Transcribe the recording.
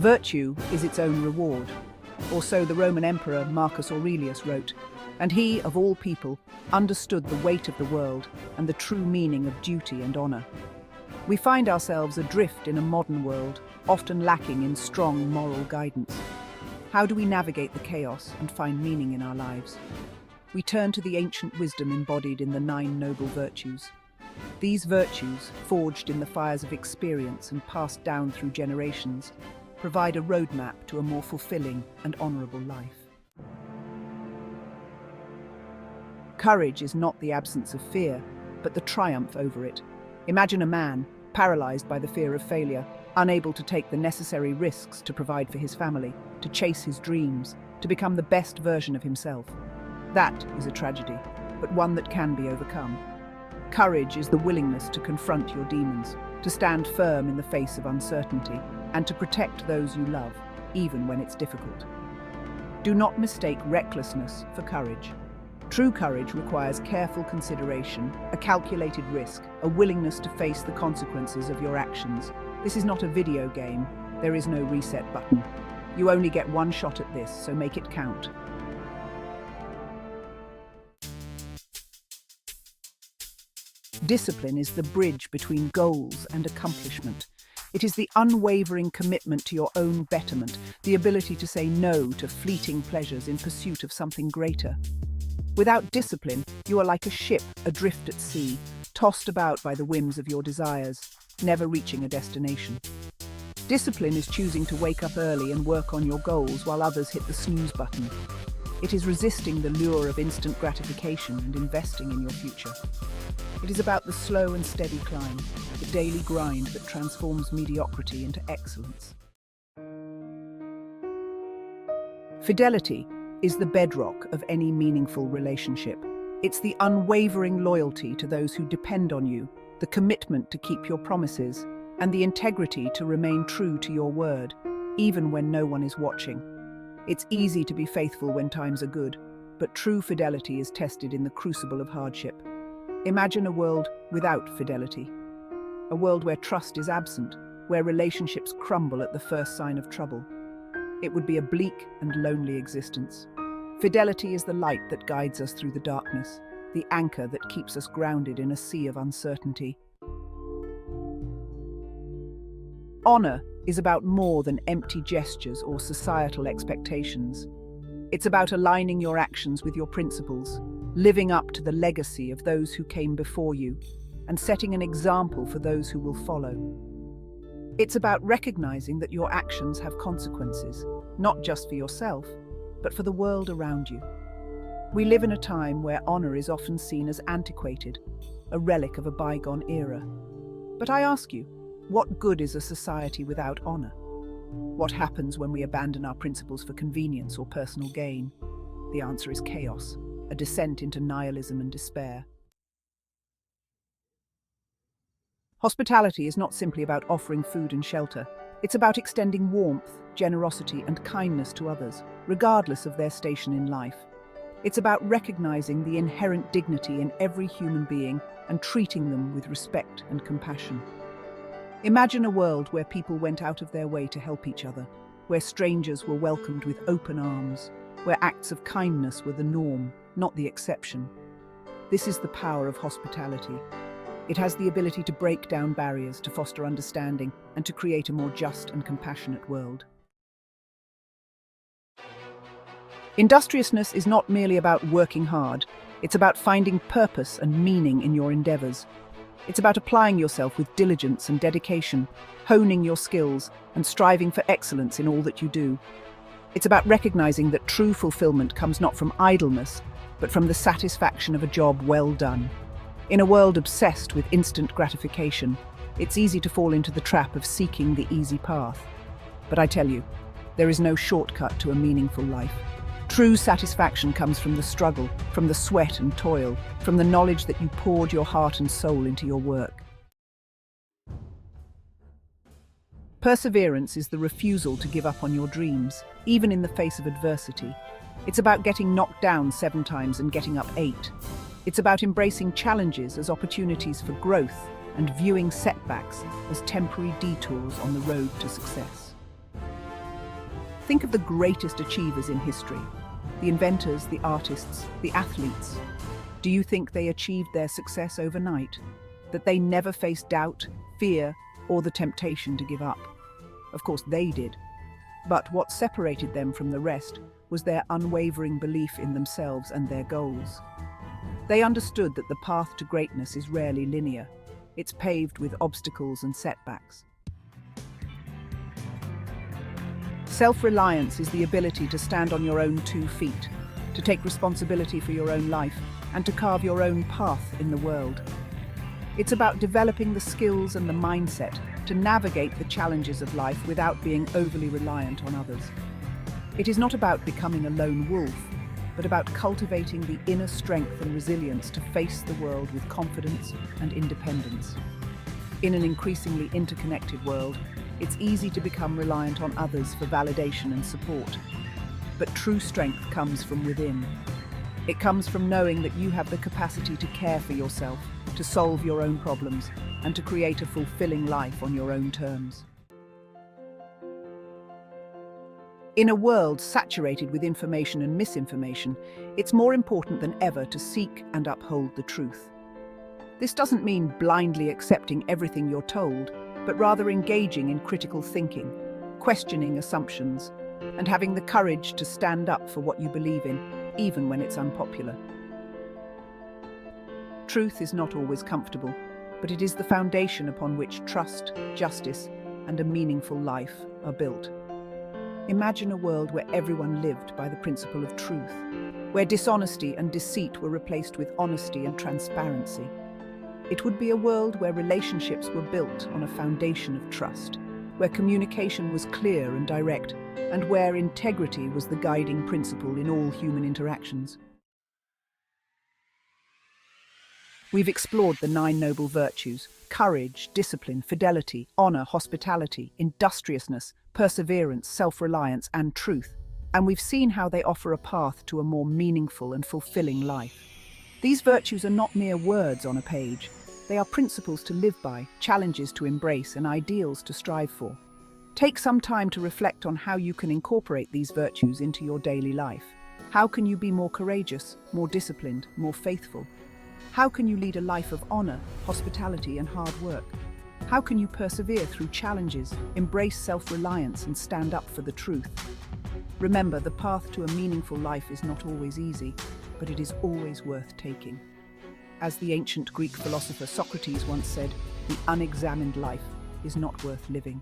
Virtue is its own reward, or so the Roman Emperor Marcus Aurelius wrote, and he, of all people, understood the weight of the world and the true meaning of duty and honor. We find ourselves adrift in a modern world, often lacking in strong moral guidance. How do we navigate the chaos and find meaning in our lives? We turn to the ancient wisdom embodied in the 9 noble virtues. These virtues, forged in the fires of experience and passed down through generations, provide a roadmap to a more fulfilling and honorable life. Courage is not the absence of fear, but the triumph over it. Imagine a man, paralyzed by the fear of failure, unable to take the necessary risks to provide for his family, to chase his dreams, to become the best version of himself. That is a tragedy, but one that can be overcome. Courage is the willingness to confront your demons, to stand firm in the face of uncertainty, and to protect those you love, even when it's difficult. Do not mistake recklessness for courage. True courage requires careful consideration, a calculated risk, a willingness to face the consequences of your actions. This is not a video game. There is no reset button. You only get one shot at this, so make it count. Discipline is the bridge between goals and accomplishment. It is the unwavering commitment to your own betterment, the ability to say no to fleeting pleasures in pursuit of something greater. Without discipline, you are like a ship adrift at sea, tossed about by the whims of your desires, never reaching a destination. Discipline is choosing to wake up early and work on your goals while others hit the snooze button. It is resisting the lure of instant gratification and investing in your future. It is about the slow and steady climb, the daily grind that transforms mediocrity into excellence. Fidelity is the bedrock of any meaningful relationship. It's the unwavering loyalty to those who depend on you, the commitment to keep your promises, and the integrity to remain true to your word, even when no one is watching. It's easy to be faithful when times are good, but true fidelity is tested in the crucible of hardship. Imagine a world without fidelity. A world where trust is absent, where relationships crumble at the first sign of trouble. It would be a bleak and lonely existence. Fidelity is the light that guides us through the darkness, the anchor that keeps us grounded in a sea of uncertainty. Honor is about more than empty gestures or societal expectations. It's about aligning your actions with your principles, living up to the legacy of those who came before you, and setting an example for those who will follow. It's about recognizing that your actions have consequences, not just for yourself, but for the world around you. We live in a time where honor is often seen as antiquated, a relic of a bygone era. But I ask you, what good is a society without honor? What happens when we abandon our principles for convenience or personal gain? The answer is chaos, a descent into nihilism and despair. Hospitality is not simply about offering food and shelter. It's about extending warmth, generosity, and kindness to others, regardless of their station in life. It's about recognizing the inherent dignity in every human being and treating them with respect and compassion. Imagine a world where people went out of their way to help each other, where strangers were welcomed with open arms, where acts of kindness were the norm, not the exception. This is the power of hospitality. It has the ability to break down barriers, to foster understanding, and to create a more just and compassionate world. Industriousness is not merely about working hard. It's about finding purpose and meaning in your endeavors. It's about applying yourself with diligence and dedication, honing your skills, and striving for excellence in all that you do. It's about recognizing that true fulfillment comes not from idleness, but from the satisfaction of a job well done. In a world obsessed with instant gratification, it's easy to fall into the trap of seeking the easy path. But I tell you, there is no shortcut to a meaningful life. True satisfaction comes from the struggle, from the sweat and toil, from the knowledge that you poured your heart and soul into your work. Perseverance is the refusal to give up on your dreams, even in the face of adversity. It's about getting knocked down 7 times and getting up 8. It's about embracing challenges as opportunities for growth and viewing setbacks as temporary detours on the road to success. Think of the greatest achievers in history, the inventors, the artists, the athletes. Do you think they achieved their success overnight? That they never faced doubt, fear, or the temptation to give up? Of course they did. But what separated them from the rest was their unwavering belief in themselves and their goals. They understood that the path to greatness is rarely linear. It's paved with obstacles and setbacks. Self-reliance is the ability to stand on your own 2 feet, to take responsibility for your own life, and to carve your own path in the world. It's about developing the skills and the mindset to navigate the challenges of life without being overly reliant on others. It is not about becoming a lone wolf, but about cultivating the inner strength and resilience to face the world with confidence and independence. In an increasingly interconnected world, it's easy to become reliant on others for validation and support. But true strength comes from within. It comes from knowing that you have the capacity to care for yourself, to solve your own problems, and to create a fulfilling life on your own terms. In a world saturated with information and misinformation, it's more important than ever to seek and uphold the truth. This doesn't mean blindly accepting everything you're told, but rather engaging in critical thinking, questioning assumptions, and having the courage to stand up for what you believe in, even when it's unpopular. Truth is not always comfortable, but it is the foundation upon which trust, justice, and a meaningful life are built. Imagine a world where everyone lived by the principle of truth, where dishonesty and deceit were replaced with honesty and transparency. It would be a world where relationships were built on a foundation of trust, where communication was clear and direct, and where integrity was the guiding principle in all human interactions. We've explored the 9 noble virtues: courage, discipline, fidelity, honor, hospitality, industriousness, perseverance, self-reliance, and truth. And we've seen how they offer a path to a more meaningful and fulfilling life. These virtues are not mere words on a page. They are principles to live by, challenges to embrace, and ideals to strive for. Take some time to reflect on how you can incorporate these virtues into your daily life. How can you be more courageous, more disciplined, more faithful? How can you lead a life of honor, hospitality, and hard work? How can you persevere through challenges, embrace self-reliance, and stand up for the truth? Remember, the path to a meaningful life is not always easy, but it is always worth taking. As the ancient Greek philosopher Socrates once said, the unexamined life is not worth living.